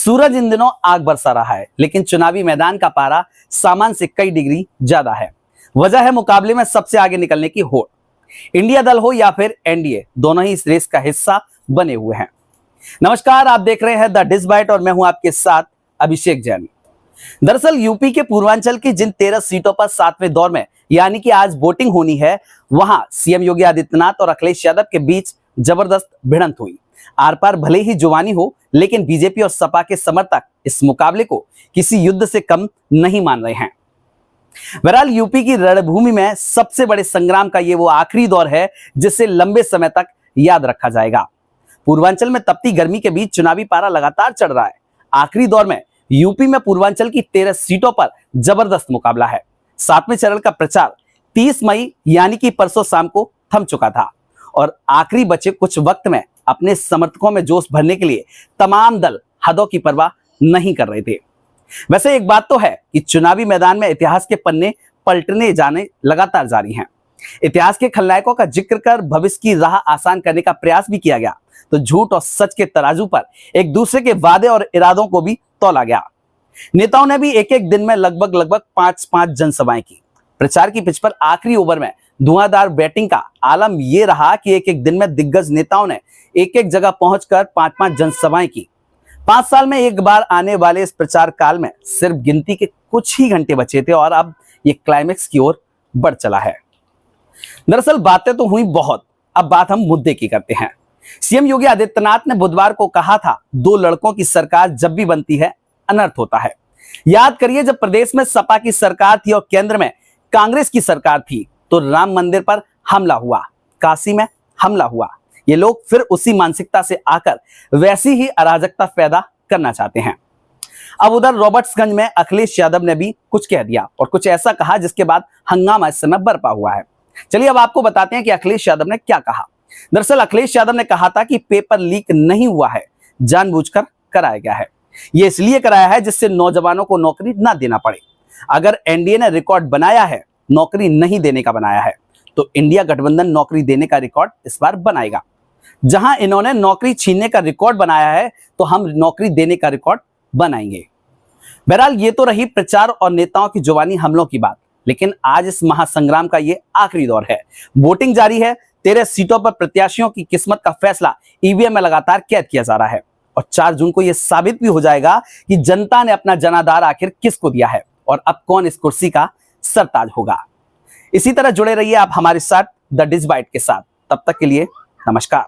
सूरज इन दिनों आग बरसा रहा है, लेकिन चुनावी मैदान का पारा सामान्य से कई डिग्री ज्यादा है। वजह है मुकाबले में सबसे आगे निकलने की होड़। इंडिया दल हो या फिर एनडीए, दोनों ही इस रेस का हिस्सा बने हुए हैं। नमस्कार, आप देख रहे हैं द डिस बाइट और मैं हूं आपके साथ अभिषेक जैन। दरअसल यूपी के पूर्वांचल की जिन 13 सीटों पर 7वें दौर में यानी कि आज वोटिंग होनी है, वहां सीएम योगी आदित्यनाथ और अखिलेश यादव के बीच जबरदस्त भिड़ंत हुई। आर पार भले ही जुबानी हो, लेकिन बीजेपी और सपा के समर्थक इस मुकाबले को किसी युद्ध से कम नहीं मान रहे हैं। बहरहाल यूपी की रणभूमि में सबसे बड़े संग्राम का ये वो आखिरी दौर है जिसे लंबे समय तक याद रखा जाएगा। पूर्वांचल में तपती गर्मी के बीच चुनावी पारा लगातार चढ़ रहा है। आखिरी दौर में यूपी में पूर्वांचल की 13 सीटों पर जबरदस्त मुकाबला है। 7वें चरण का प्रचार 30 मई यानी कि परसों शाम को थम चुका था और आखिरी बचे कुछ वक्त में अपने समर्थकों में जोश भरने के लिए तमाम दल हदों की परवाह नहीं कर रहे थे। वैसे एक बात तो है कि चुनावी मैदान में इतिहास के पन्ने पलटने जाने लगातार जारी हैं। इतिहास के खलनायकों का जिक्र कर भविष्य की राह आसान करने का प्रयास भी किया गया, तो झूठ और सच के तराजू पर एक दूसरे के वादे और इरादों को भी तौला गया। नेताओं ने भी एक एक दिन में लगभग 5-5 जनसभाएं की। प्रचार की पिच पर आखिरी ओवर में धुआंधार बैटिंग का आलम यह रहा कि एक एक दिन में दिग्गज नेताओं ने एक एक जगह पहुंचकर 5-5 जनसभाएं की। 5 साल में एक बार आने वाले इस प्रचार काल में सिर्फ गिनती के कुछ ही घंटे बचे थे और अब ये क्लाइमेक्स की ओर बढ़ चला है। दरअसल बातें तो हुई बहुत, अब बात हम मुद्दे की करते हैं। सीएम योगी आदित्यनाथ ने बुधवार को कहा था, 2 लड़कों की सरकार जब भी बनती है अनर्थ होता है। याद करिए, जब प्रदेश में सपा की सरकार थी और केंद्र में कांग्रेस की सरकार थी तो राम मंदिर पर हमला हुआ, काशी में हमला हुआ। ये लोग फिर उसी मानसिकता से आकर वैसी ही अराजकता पैदा करना चाहते हैं। अब उधर रॉबर्ट्सगंज में अखिलेश यादव ने भी कुछ कह दिया और कुछ ऐसा कहा जिसके बाद हंगामा इस समय बरपा हुआ है। चलिए अब आपको बताते हैं कि अखिलेश यादव ने क्या कहा। दरअसल अखिलेश यादव ने कहा था कि पेपर लीक नहीं हुआ है, जानबूझकर कराया गया है। यह इसलिए कराया है जिससे नौजवानों को नौकरी ना देना पड़े। अगर एनडीए ने रिकॉर्ड बनाया है नौकरी नहीं देने का बनाया है, तो इंडिया गठबंधन नौकरी देने का रिकॉर्ड इस बार बनाएगा। जहां इन्होंने नौकरी छीनने का रिकॉर्ड बनाया है, तो हम नौकरी देने का रिकॉर्ड बनाएंगे। बहरहाल ये तो रही प्रचार और नेताओं की जुबानी हमलों की बात, लेकिन आज इस महासंग्राम का ये आखिरी दौर है। वोटिंग जारी है। 13 सीटों पर प्रत्याशियों की किस्मत का फैसला ईवीएम में लगातार कैद किया जा रहा है और 4 जून को यह साबित भी हो जाएगा कि जनता ने अपना जनाधार आखिर किसको दिया है और अब कौन इस कुर्सी का सरताज होगा। इसी तरह जुड़े रहिए आप हमारे साथ द डिस बाइट के साथ। तब तक के लिए नमस्कार।